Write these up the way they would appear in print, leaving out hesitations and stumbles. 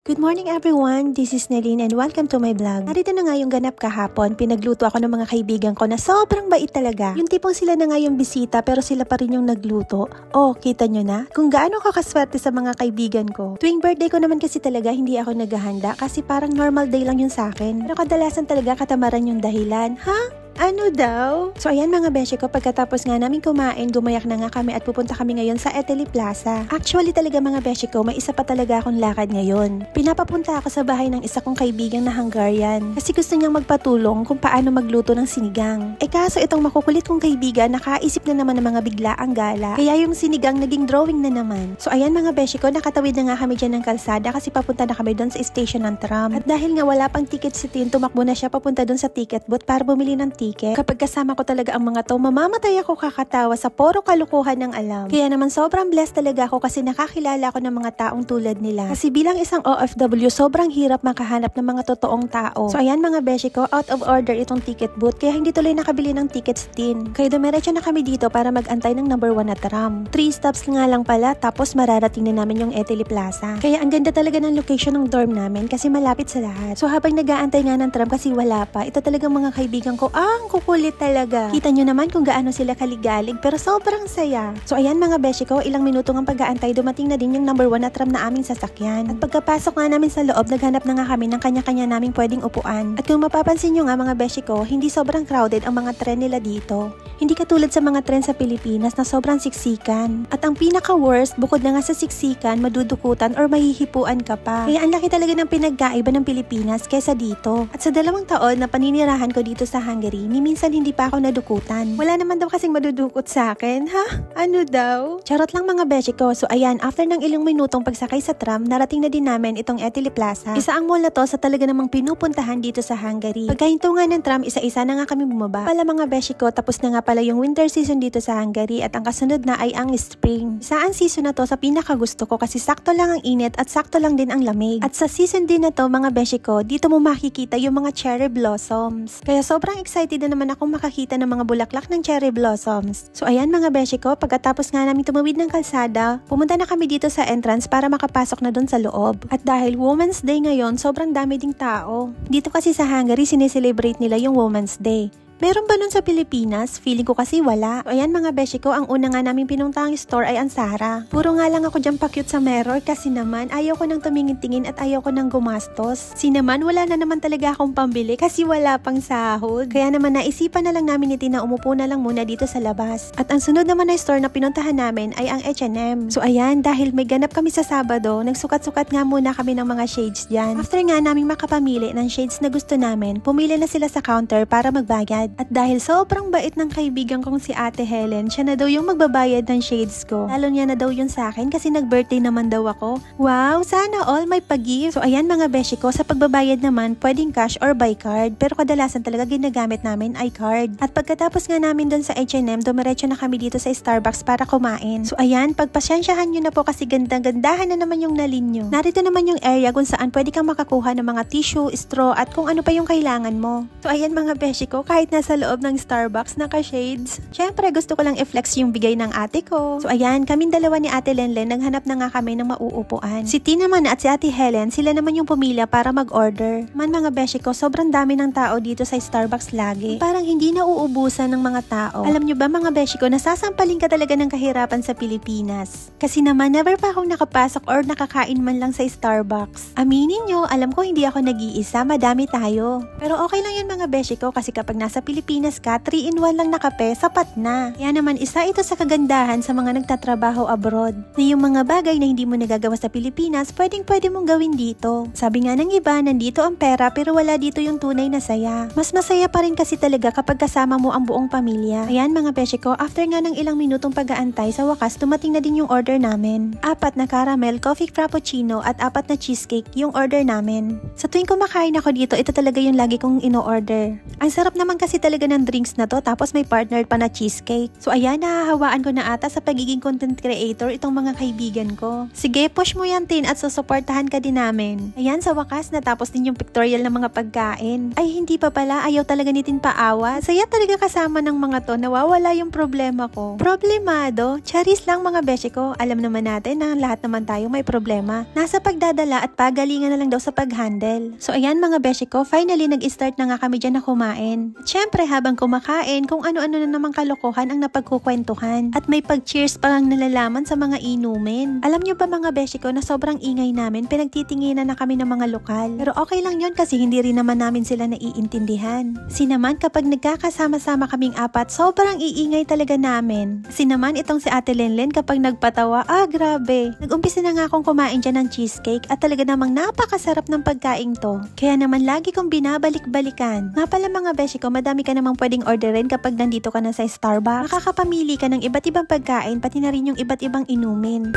Good morning everyone, this is Neline and welcome to my vlog. Narito na nga yung ganap kahapon, pinagluto ako ng mga kaibigan ko na sobrang bait talaga. Yung tipong sila na nga yung bisita pero sila pa rin yung nagluto. Oh, kita nyo na? Kung gaano kakaswerte sa mga kaibigan ko. Tuwing birthday ko naman kasi talaga hindi ako naghahanda kasi parang normal day lang yun sa akin. Pero kadalasan talaga katamaran yung dahilan. Ha? Ano daw? So ayan mga beshi ko, pagkatapos nga namin kumain, gumayak na nga kami at pupunta kami ngayon sa Eteli Plaza. Actually talaga mga beshi ko, may isa pa talaga akong lakad ngayon. Pinapapunta ako sa bahay ng isa kong kaibigan na Hungarian kasi gusto niyang magpatulong kung paano magluto ng sinigang. Kaso itong makukulit kong kaibigan nakaisip na naman ng mga biglaang gala, kaya yung sinigang naging drawing na naman. So ayan mga beshi ko, nakatawid na nga kami dyan ng kalsada kasi papunta na kami doon sa station ng tram. At dahil nga wala pang ticket si Tin, tumakbo na siya papunta doon sa ticket booth para bumili ng ticket. Kapag kasama ko talaga ang mga to, mamamatay ako kakatawa sa puro kalukuhan ng alam. Kaya naman sobrang blessed talaga ako kasi nakakilala ko ng mga taong tulad nila. Kasi bilang isang OFW, sobrang hirap makahanap ng mga totoong tao. So ayan mga beshi ko, out of order itong ticket booth kaya hindi tuloy nakabili ng tickets din. Kaya dumiretso na kami dito para mag-antay ng number 1 na tram. 3 stops nga lang pala tapos mararating na namin yung Eteli Plaza. Kaya ang ganda talaga ng location ng dorm namin kasi malapit sa lahat. So habang nag-aantay nga ng tram kasi wala pa, ito talagang mga kaibigan ko, ang kukulit talaga. Kita nyo naman kung gaano sila kaligalig pero sobrang saya. So ayan mga beshi ko, ilang minuto ng pag-aantay, dumating na din yung number 1 na tram na aming sasakyan. At pagkapasok nga namin sa loob, naghanap na nga kami ng kanya-kanya naming pwedeng upuan. At kung mapapansin nyo nga mga beshi ko, hindi sobrang crowded ang mga tren nila dito. Hindi katulad sa mga tren sa Pilipinas na sobrang siksikan. At ang pinaka-worst, bukod na nga sa siksikan, madudukutan or mahihipuan ka pa. Kaya ang laki talaga ng pinagkaiba ng Pilipinas kesa dito. At sa 2 taon na paninirahan ko dito sa Hungary, ni minsan hindi pa ako nadukutan. Wala naman daw kasing madudukot sa akin. Ha? Ano daw? Charot lang mga beshi ko. So ayan, after ng ilang minutong pagsakay sa tram, narating na din namin itong Eteli Plaza. Isa ang mall na to sa talaga namang pinupuntahan dito sa Hungary. Pagkahinto nga ng tram, isa-isa na nga kami bumaba. Pala mga beshi ko, tapos na nga pala yung winter season dito sa Hungary at ang kasunod na ay ang spring. Saan season na to sa pinakagusto ko kasi sakto lang ang init at sakto lang din ang lamig. At sa season din na to mga beshi ko, dito mo makikita yung mga cherry blossoms. Kaya sobrang excited na naman akong makakita ng mga bulaklak ng cherry blossoms. So ayan mga beshi ko, pagkatapos nga namin tumawid ng kalsada, pumunta na kami dito sa entrance para makapasok na doon sa loob. At dahil Women's Day ngayon, sobrang dami ding tao. Dito kasi sa Hungary, sineselebrate nila yung Women's Day. Meron ba nun sa Pilipinas? Feeling ko kasi wala. So, ayan mga beshi ko, ang una nga namin pinuntahang store ay ang Zara. Puro nga lang ako dyan pa-cute sa mirror kasi naman ayaw ko nang tumingin-tingin at ayaw ko nang gumastos. Naman wala na naman talaga akong pambili kasi wala pang sahod. Kaya naman naisipan na lang namin na umupo na lang muna dito sa labas. At ang sunod naman na store na pinuntahan namin ay ang H&M. So ayan, dahil may ganap kami sa Sabado, nagsukat-sukat nga muna kami ng mga shades dyan. After nga namin makapamili ng shades na gusto namin, pumili na sila sa counter para magbayad. At dahil sobrang bait ng kaibigan kong si Ate Helen, siya na daw yung magbabayad ng shades ko. Lalo niya na daw yun sa akin kasi nag-birthday naman daw ako. Wow, sana all may pag-give. So ayan mga beshi ko, sa pagbabayad naman, pwedeng cash or by card. Pero kadalasan talaga ginagamit namin ay card. At pagkatapos nga namin dun sa H&M, dumiretso na kami dito sa Starbucks para kumain. So ayan, pagpasyensyahan nyo na po kasi gandang-gandahan na naman yung nalin nyo. Narito naman yung area kung saan pwede kang makakuha ng mga tissue, straw at kung ano pa yung kailangan mo. So ayan mga beshi ko, kahit nasa loob ng Starbucks, naka-shades. Syempre, gusto ko lang i-flex yung bigay ng ate ko. So ayan, kaming dalawa ni Ate Lenlen, naghanap na nga kami ng mauupuan. Si Tina naman at si Ate Helen, sila naman yung pumila para mag-order. Man mga beshi ko, sobrang dami ng tao dito sa Starbucks lagi. Parang hindi na uubusan ng mga tao. Alam nyo ba mga beshi ko, nasasampalin ka talaga ng kahirapan sa Pilipinas. Kasi naman, never pa akong nakapasok or nakakain man lang sa Starbucks. Aminin nyo, alam ko hindi ako nag-iisa, madami tayo. Pero okay lang yun mga beshi ko kasi kapag nasa Pilipinas ka, 3-in-1 lang na kape, sapat na. Kaya naman isa ito sa kagandahan sa mga nagtatrabaho abroad. Na yung mga bagay na hindi mo nagagawa sa Pilipinas, pwede mong gawin dito. Sabi nga ng iba, nandito ang pera pero wala dito yung tunay na saya. Mas masaya pa rin kasi talaga kapag kasama mo ang buong pamilya. Ayan mga beshi ko, after nga ng ilang minutong pag-aantay, sa wakas dumating na din yung order namin. 4 na caramel, coffee frappuccino at 4 na cheesecake yung order namin. Sa tuwing kumakain ako dito, ito talaga yung lagi kong ino-order. Ang sarap naman kasi kasi talaga ng drinks na to, tapos may partner pa na cheesecake. So ayan, nahahawaan ko na ata sa pagiging content creator itong mga kaibigan ko. Sige, push mo yan Tin at susuportahan ka din namin. Ayan, sa wakas natapos din yung pictorial ng mga pagkain. Ay hindi pa pala, ayaw talaga ni Tin paawa. Saya talaga kasama ng mga to, nawawala yung problema ko. Problemado? Charis lang mga beshi ko. Alam naman natin na lahat naman tayo may problema. Nasa pagdadala at pagalingan na lang daw sa pag-handle. So ayan mga beshi ko, finally nag-start na nga kami dyan na kumain. At syempre habang kumakain, kung ano-ano na namang kalokohan ang napagkukwentuhan. At may pag-cheers pa lang nalalaman sa mga inumin. Alam nyo ba mga beshi ko na sobrang ingay namin, pinagtitinginan na kami ng mga lokal. Pero okay lang yon kasi hindi rin naman namin sila naiintindihan. Sinaman kapag nagkakasama-sama kaming apat, sobrang iingay talaga namin. Sinaman itong si Ate Lenlen kapag nagpatawa, grabe. Nag-umpisa na nga akong kumain dyan ng cheesecake at talaga namang napakasarap ng pagkain to. Kaya naman lagi kong binabalik-balikan. Nga pala mga beshi ko, madami ka namang pwedeng orderin kapag nandito ka na sa Starbucks. Makakapamili ka ng iba't ibang pagkain, pati na rin yung iba't ibang inumin.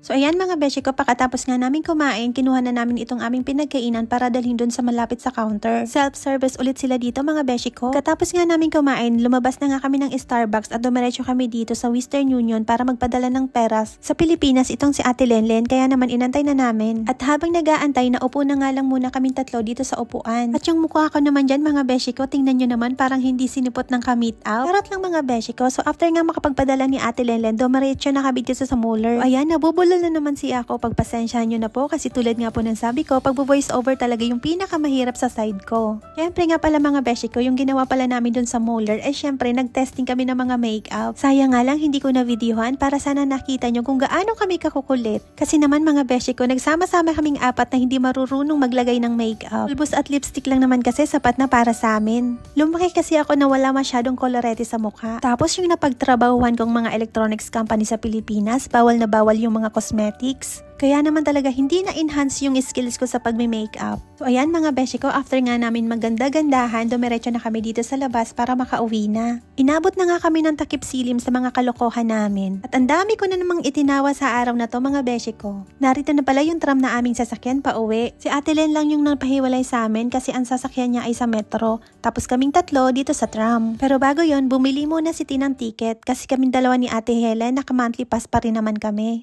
So ayan mga beshi ko, pagkatapos nga namin kumain, kinuha na namin itong aming pinagkainan para dalhin dun sa malapit sa counter. Self-service ulit sila dito mga beshi ko. Katapos nga namin kumain, lumabas na nga kami ng Starbucks at dumiretso kami dito sa Western Union para magpadala ng peras. Sa Pilipinas itong si Ate Lenlen, kaya naman inantay na namin. At habang nag-aantay, naupo na nga lang muna kaming tatlo dito sa upuan. At yung mukha ko naman dyan mga beshi ko, tingnan nyo naman parang hindi sinipot ng ka-meet out. Charot lang mga beshi ko. So after nga makapagpadala ni Ate Lenlen, dumiretso na kami dito sa Muller. Ayan, nabubulol na naman si ako, pagpasensyahan nyo na po kasi tulad nga po ng sabi ko, pag-voice over talaga yung pinakamahirap sa side ko. Syempre nga pala mga beshi ko, yung ginawa pala namin dun sa Muller, syempre nag-testing kami ng mga makeup. Sayang nga lang hindi ko na videohan para sana nakita nyo kung gaano kami kakukulit. Kasi naman mga beshi ko, nagsama-sama kaming apat na hindi marurunong maglagay ng makeup. Pulbos at lipstick lang naman kasi sapat na para sa amin. Lumaki kasi ako na wala masyadong kolorete sa mukha. Tapos yung napagtrabahuhan kong mga electronics company sa Pilipinas, bawal na bawal yung mga cosmetics. Kaya naman talaga hindi na-enhance yung skills ko sa pagme-makeup. So ayan mga beshi ko, after nga namin maganda-gandahan, dumiretso na kami dito sa labas para makauwi na. Inabot na nga kami ng takip silim sa mga kalokohan namin. At ang dami ko na namang itinawa sa araw na to mga beshi ko. Narito na pala yung tram na aming sasakyan pa uwi. Si Ate Len lang yung napahiwalay sa amin kasi ang sasakyan niya ay sa metro. Tapos kaming tatlo dito sa tram. Pero bago yon, bumili muna si Tin ng ticket kasi kaming dalawa ni Ate Helen naka-monthly pass pa rin naman kami.